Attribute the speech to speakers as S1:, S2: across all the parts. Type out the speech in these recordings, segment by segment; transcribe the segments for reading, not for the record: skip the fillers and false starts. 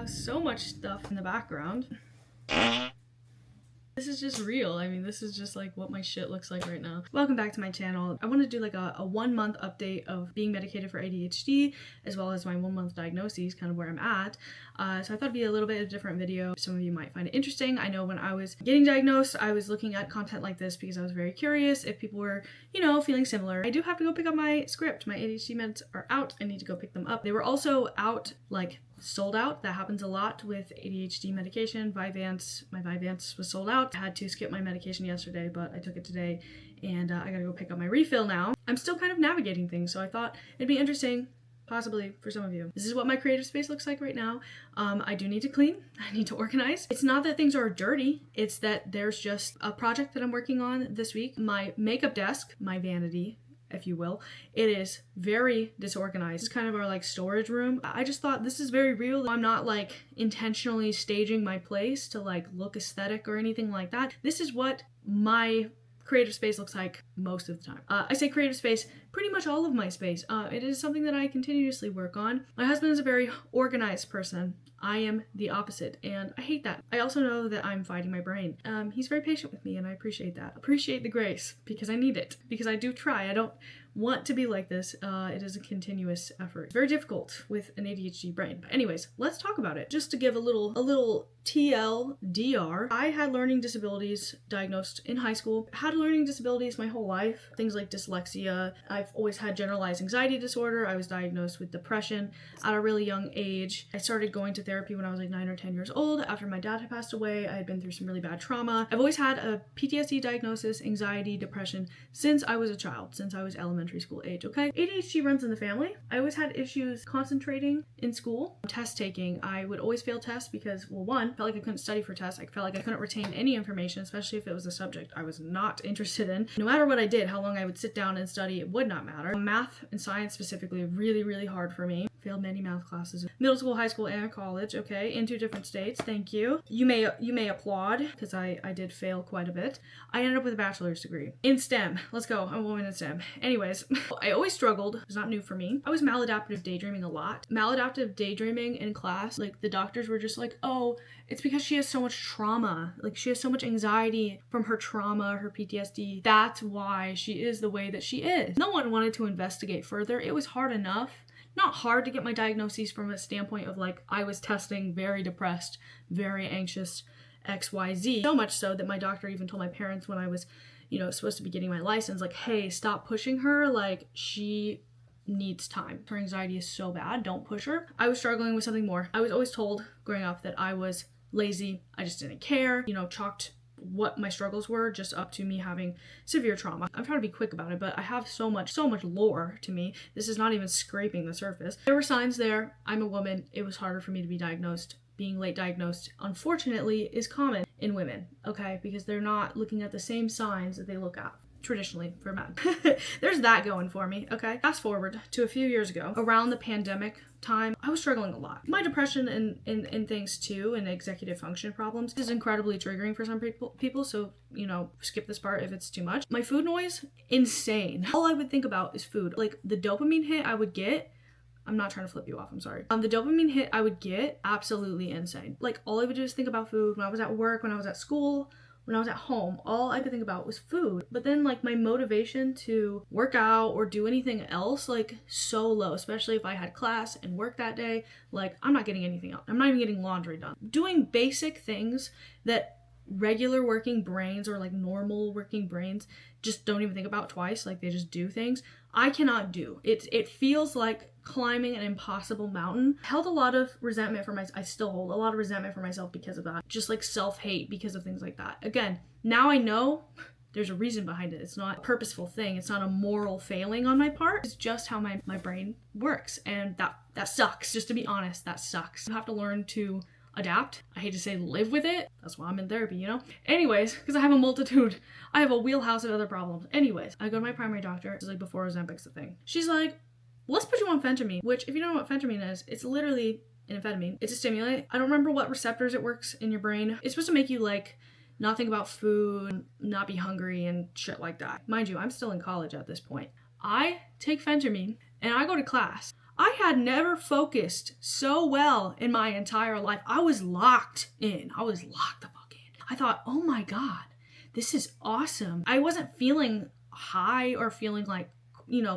S1: So much stuff in the background. This is just real. I mean, this is just like what my shit looks like right now. Welcome back to my channel. I want to do like a 1 month update of being medicated for ADHD, as well as my 1 month diagnosis, kind of where I'm at. So I thought it'd be a little bit of a different video. Some of you might find it interesting. I know when I was getting diagnosed, I was looking at content like this because I was very curious if people were, you know, feeling similar. I do have to go pick up my script. My ADHD meds are out. I need to go pick them up. They were also out, like sold out. That happens a lot with ADHD medication. Vyvanse, my Vyvanse was sold out. I had to skip my medication yesterday, but I took it today and I gotta go pick up my refill now. I'm still kind of navigating things, so I thought it'd be interesting possibly for some of you. This is what my creative space looks like right now. I do need to clean. I need to organize. It's not that things are dirty. It's that there's just a project that I'm working on this week. My makeup desk, my vanity, if you will, it is very disorganized. It's kind of our like storage room. I just thought this is very real. I'm not like intentionally staging my place to like look aesthetic or anything like that. This is what my creative space looks like most of the time. I say creative space, pretty much all of my space. It is something that I continuously work on. My husband is a very organized person. I am the opposite, and I hate that. I also know that I'm fighting my brain. He's very patient with me, and I appreciate that. Appreciate the grace, because I need it. Because I do try. I don't want to be like this. It is a continuous effort. It's very difficult with an ADHD brain. But anyways, let's talk about it. Just to give a little TLDR, I had learning disabilities diagnosed in high school. Had learning disabilities my whole life. Things like dyslexia. I've always had generalized anxiety disorder. I was diagnosed with depression at a really young age. I started going to therapy when I was like 9 or 10 years old. After my dad had passed away, I had been through some really bad trauma. I've always had a PTSD diagnosis, anxiety, depression, since I was a child, since I was elementary school age, okay? ADHD runs in the family. I always had issues concentrating in school. Test taking, I would always fail tests because, well, one, I felt like I couldn't study for tests. I felt like I couldn't retain any information, especially if it was a subject I was not interested in. No matter what I did, how long I would sit down and study, it would not matter. Math and science specifically, really hard for me. Failed many math classes in middle school, high school, and college, okay, in 2 different states. Thank you. You may applaud, because I did fail quite a bit. I ended up with a bachelor's degree in STEM. Let's go. I'm a woman in STEM. Anyways, I always struggled. It's not new for me. I was maladaptive daydreaming a lot. Maladaptive daydreaming in class, like the doctors were just like, oh, it's because she has so much trauma. Like she has so much anxiety from her trauma, her PTSD. That's why she is the way that she is. No one wanted to investigate further. It was hard enough. Not hard to get my diagnoses from a standpoint of like I was testing very depressed, very anxious, XYZ. So much so that my doctor even told my parents when I was, you know, supposed to be getting my license, like, hey, stop pushing her. Like she needs time. Her anxiety is so bad. Don't push her. I was struggling with something more. I was always told growing up that I was lazy. I just didn't care, you know, chalked what my struggles were just up to me having severe trauma. I'm trying to be quick about it, but I have so much lore to me. This is not even scraping the surface. There were signs there. I'm a woman. It was harder for me to be diagnosed. Being late diagnosed, unfortunately, is common in women, okay? Because they're not looking at the same signs that they look at traditionally for men. There's that going for me, okay? Fast forward to a few years ago, around the pandemic time, I was struggling a lot. My depression and things too, and executive function problems is incredibly triggering for some people, so, you know, skip this part if it's too much. My food noise, insane. All I would think about is food. Like the dopamine hit I would get, I'm not trying to flip you off, I'm sorry. The dopamine hit I would get, absolutely insane. Like all I would do is think about food when I was at work, when I was at school, when I was at home, all I could think about was food. But then like my motivation to work out or do anything else, like so low, especially if I had class and work that day, like I'm not getting anything else. I'm not even getting laundry done. Doing basic things that regular working brains or like normal working brains just don't even think about twice, like they just do things, I cannot do. It feels like climbing an impossible mountain. I held a lot of resentment for myself. I still hold a lot of resentment for myself because of that. Just like self-hate because of things like that. Again, now I know there's a reason behind it. It's not a purposeful thing. It's not a moral failing on my part. It's just how my brain works. And that sucks. Just to be honest, that sucks. You have to learn to adapt. I hate to say live with it. That's why I'm in therapy, you know? Anyways, because I have a wheelhouse of other problems. Anyways, I go to my primary doctor. This is like before Ozempic's a thing. She's like, let's put you on phentermine, which if you don't know what phentermine is, it's literally an amphetamine. It's a stimulant. I don't remember what receptors it works in your brain. It's supposed to make you like not think about food, not be hungry and shit like that. Mind you, I'm still in college at this point. I take phentermine and I go to class. I had never focused so well in my entire life. I was locked in. I was locked the fuck in. I thought, oh my God, this is awesome. I wasn't feeling high or feeling like,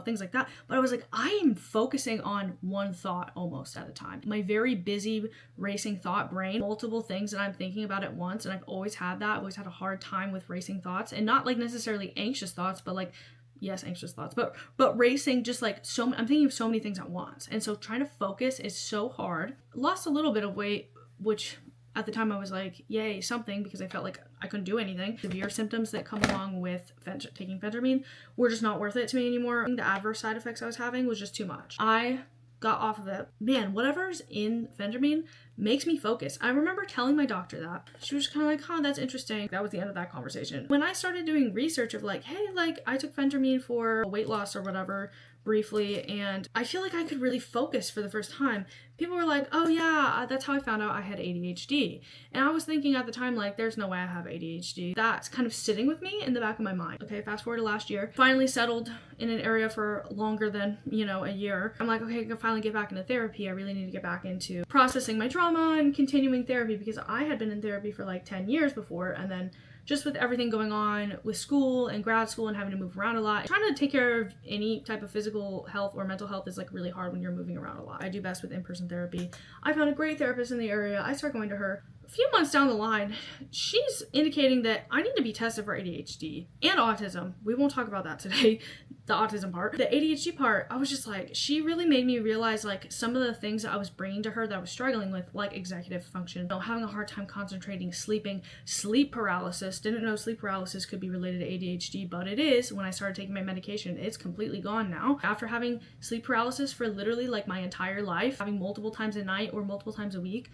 S1: things like that. But I was like, I am focusing on one thought almost at a time. My very busy, racing thought brain, multiple things that I'm thinking about at once. And I've always had that. I've always had a hard time with racing thoughts, and not like necessarily anxious thoughts, but like, yes, anxious thoughts, but racing, just like I'm thinking of so many things at once. And so trying to focus is so hard. Lost a little bit of weight, which at the time I was like, yay, something, because I felt like I couldn't do anything. Severe symptoms that come along with taking phentermine were just not worth it to me anymore. The adverse side effects I was having was just too much. I got off of it. Man, whatever's in phentermine makes me focus. I remember telling my doctor that. She was kind of like, huh, that's interesting. That was the end of that conversation. When I started doing research of like, hey, like I took phentermine for weight loss or whatever briefly, and I feel like I could really focus for the first time. People were like, oh yeah, that's how I found out I had ADHD. And I was thinking at the time, like, there's no way I have ADHD. That's kind of sitting with me in the back of my mind. Okay, fast forward to last year. Finally settled in an area for longer than, a year. I'm like, okay, I can finally get back into therapy. I really need to get back into processing my trauma and continuing therapy, because I had been in therapy for like 10 years before, and then just with everything going on with school and grad school and having to move around a lot, trying to take care of any type of physical health or mental health is like really hard when you're moving around a lot. I do best with in-person therapy. I found a great therapist in the area. I started going to her. A few months down the line, she's indicating that I need to be tested for ADHD and autism. We won't talk about that today, the autism part. The ADHD part, I was just like, she really made me realize like some of the things that I was bringing to her that I was struggling with, like executive function, having a hard time concentrating, sleeping, sleep paralysis. Didn't know sleep paralysis could be related to ADHD, but it is. When I started taking my medication, it's completely gone now. After having sleep paralysis for literally like my entire life, having multiple times a night or multiple times a week,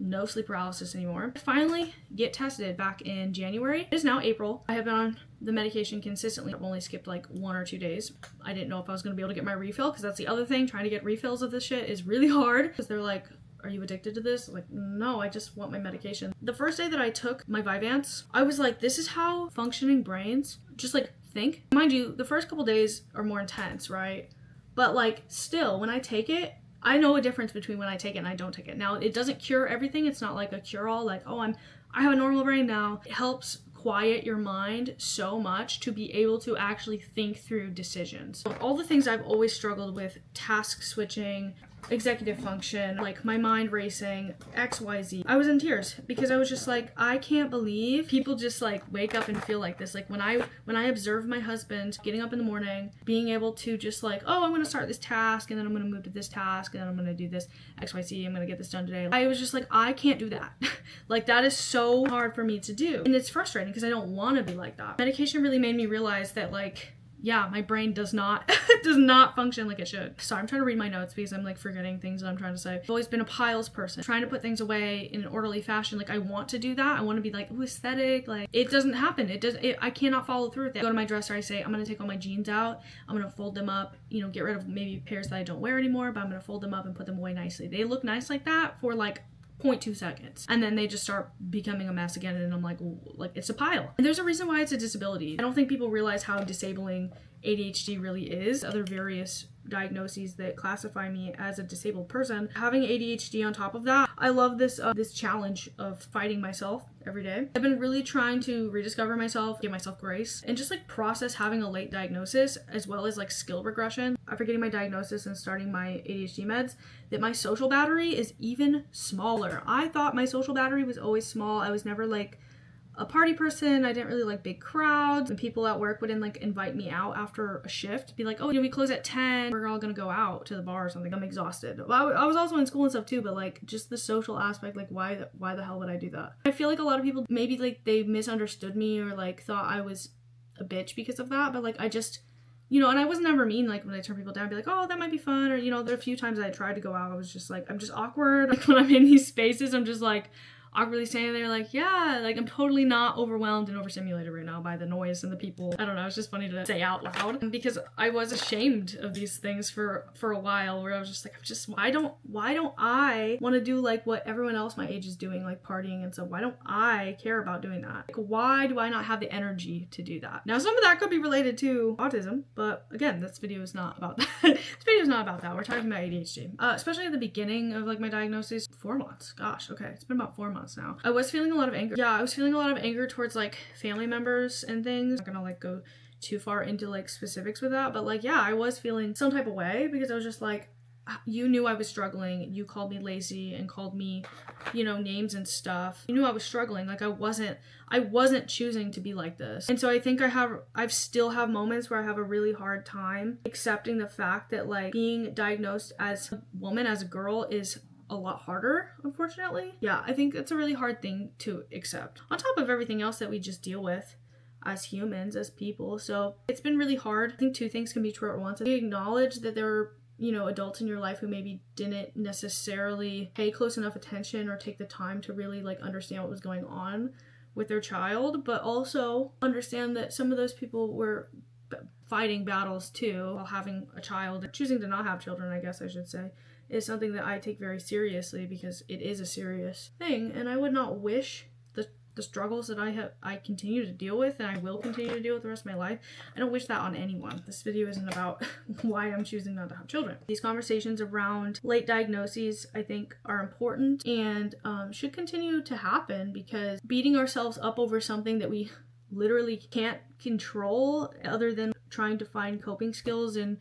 S1: no sleep paralysis anymore. Finally get tested back in January. It is now April. I have been on the medication consistently. I've only skipped like 1 or 2 days. I didn't know if I was going to be able to get my refill, because that's the other thing. Trying to get refills of this shit is really hard, because they're like, are you addicted to this? Like, no, I just want my medication. The first day that I took my Vyvanse, I was like, this is how functioning brains just like think. Mind you, the first couple days are more intense, right? But like still, when I take it, I know a difference between when I take it and I don't take it. Now, it doesn't cure everything. It's not like a cure-all, like, oh, I have a normal brain now. It helps quiet your mind so much to be able to actually think through decisions. So all the things I've always struggled with, task switching, executive function, like my mind racing, XYZ. I was in tears because I was just like, I can't believe people just like wake up and feel like this. Like when I observe my husband getting up in the morning, being able to just like, oh, I'm going to start this task, and then I'm going to move to this task, and then I'm going to do this XYZ, I'm going to get this done today. I was just like, I can't do that. Like that is so hard for me to do. And it's frustrating because I don't want to be like that. Medication really made me realize that like, yeah, my brain does not function like it should. Sorry, I'm trying to read my notes because I'm like forgetting things that I'm trying to say. I've always been a piles person, trying to put things away in an orderly fashion. Like I want to do that. I want to be like, ooh, aesthetic. Like it doesn't happen. I cannot follow through with it. I go to my dresser, I say, I'm going to take all my jeans out. I'm going to fold them up, get rid of maybe pairs that I don't wear anymore, but I'm going to fold them up and put them away nicely. They look nice like that for like 0.2 seconds, and then they just start becoming a mess again, and I'm like it's a pile. And there's a reason why it's a disability. I don't think people realize how disabling ADHD really is. Other various diagnoses that classify me as a disabled person, having ADHD on top of that, I love this challenge of fighting myself every day. I've been really trying to rediscover myself, give myself grace, and just like process having a late diagnosis, as well as like skill regression. After getting my diagnosis and starting my ADHD meds, that my social battery is even smaller. I thought my social battery was always small. I was never like a party person. I didn't really like big crowds, and people at work wouldn't like invite me out after a shift, be like, oh, we close at 10, we're all gonna go out to the bar or something. I'm exhausted. Well, I was also in school and stuff too, but like just the social aspect, like why the hell would I do that? I feel like a lot of people maybe like they misunderstood me or like thought I was a bitch because of that, but like I just, and I was never mean. Like when I turn people down, I'd be like, oh, that might be fun, or there are a few times I tried to go out, I was just like, I'm just awkward. Like when I'm in these spaces, I'm just like, awkwardly standing there like, yeah, like I'm totally not overwhelmed and overstimulated right now by the noise and the people. I don't know, it's just funny to say out loud because I was ashamed of these things for a while, where I was just like, why don't I want to do like what everyone else my age is doing, like partying and stuff? Why don't I care about doing that? Like, why do I not have the energy to do that? Now, some of that could be related to autism, but again, this video is not about that. This video is not about that. We're talking about ADHD. Especially at the beginning of like my diagnosis, 4 months. Gosh, okay, it's been about 4 months now. I was feeling a lot of anger. Yeah, I was feeling a lot of anger towards like family members and things. I'm not gonna like go too far into like specifics with that, but like, yeah, I was feeling some type of way because I was just like, you knew I was struggling. You called me lazy and called me, you know, names and stuff. You knew I was struggling. Like I wasn't choosing to be like this. And so I think I still have moments where I have a really hard time accepting the fact that like being diagnosed as a woman, as a girl, is a lot harder, unfortunately. Yeah, I think it's a really hard thing to accept, on top of everything else that we just deal with as humans, as people. So it's been really hard. I think 2 things can be true at once. We acknowledge that there are, you know, adults in your life who maybe didn't necessarily pay close enough attention or take the time to really like understand what was going on with their child, but also understand that some of those people were fighting battles too while having a child. Choosing to not have children, I guess I should say, is something that I take very seriously because it is a serious thing, and I would not wish the struggles that I continue to deal with and I will continue to deal with the rest of my life. I don't wish that on anyone. This video isn't about why I'm choosing not to have children. These conversations around late diagnoses, I think, are important and should continue to happen, because beating ourselves up over something that we literally can't control, other than trying to find coping skills and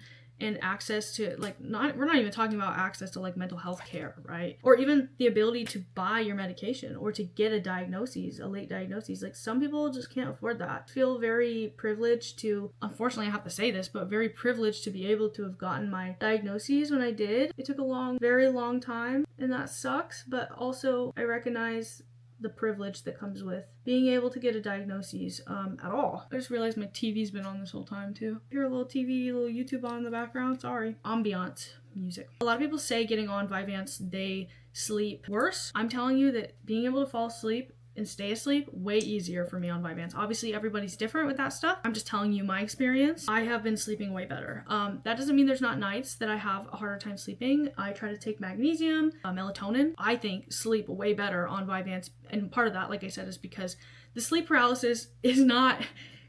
S1: access to like, we're not even talking about access to like mental health care, right? Or even the ability to buy your medication or to get a late diagnosis. Like some people just can't afford that. I feel very privileged to, unfortunately I have to say this, but very privileged to be able to have gotten my diagnoses when I did. It took a very long time, and that sucks, but also I recognize the privilege that comes with being able to get a diagnosis at all. I just realized my TV's been on this whole time too. Hear a little TV, a little YouTube on in the background, sorry. Ambiance music. A lot of people say getting on Vyvanse, they sleep worse. I'm telling you that being able to fall asleep and stay asleep, way easier for me on Vyvanse. Obviously everybody's different with that stuff. I'm just telling you my experience. I have been sleeping way better. That doesn't mean there's not nights that I have a harder time sleeping. I try to take magnesium, melatonin. I think sleep way better on Vyvanse, and part of that, like I said, is because the sleep paralysis is not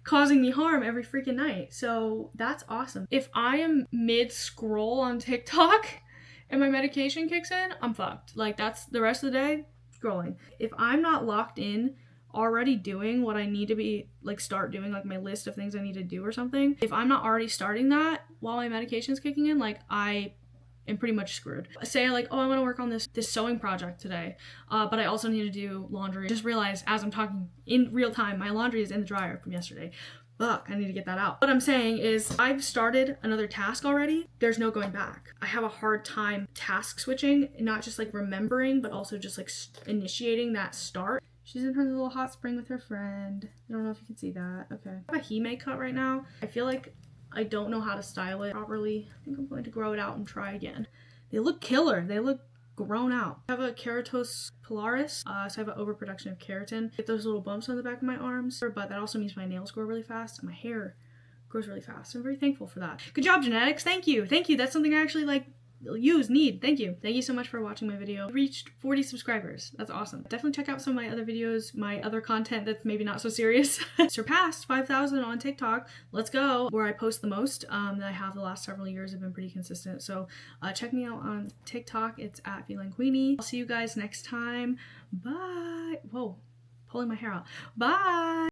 S1: causing me harm every freaking night. So that's awesome. If I am mid scroll on TikTok and my medication kicks in, I'm fucked. Like that's the rest of the day scrolling. If I'm not locked in already doing what I need to be, like start doing, like my list of things I need to do or something, if I'm not already starting that while my medication's kicking in, like I am pretty much screwed. Say like, oh, I want to work on this sewing project today, but I also need to do laundry. Just realized as I'm talking in real time, my laundry is in the dryer from yesterday. Fuck, I need to get that out. What I'm saying is I've started another task already. There's no going back. I have a hard time task switching, not just like remembering, but also just like initiating that start. She's in her little hot spring with her friend. I don't know if you can see that. Okay. I have a hime cut right now. I feel like I don't know how to style it properly. I think I'm going to grow it out and try again. They look killer. They look grown out. I have a keratos pilaris, so I have an overproduction of keratin. Get those little bumps on the back of my arms, but that also means my nails grow really fast and my hair grows really fast. I'm very thankful for that. Good job, genetics. Thank you. Thank you. That's something I actually like need. Thank you. Thank you so much for watching my video. I reached 40 subscribers. That's awesome. Definitely check out some of my other videos, my other content that's maybe not so serious. Surpassed 5,000 on TikTok. Let's go. Where I post the most that I have the last several years have been pretty consistent. So check me out on TikTok. It's at Feline Queenie. I'll see you guys next time. Bye. Whoa, pulling my hair out. Bye.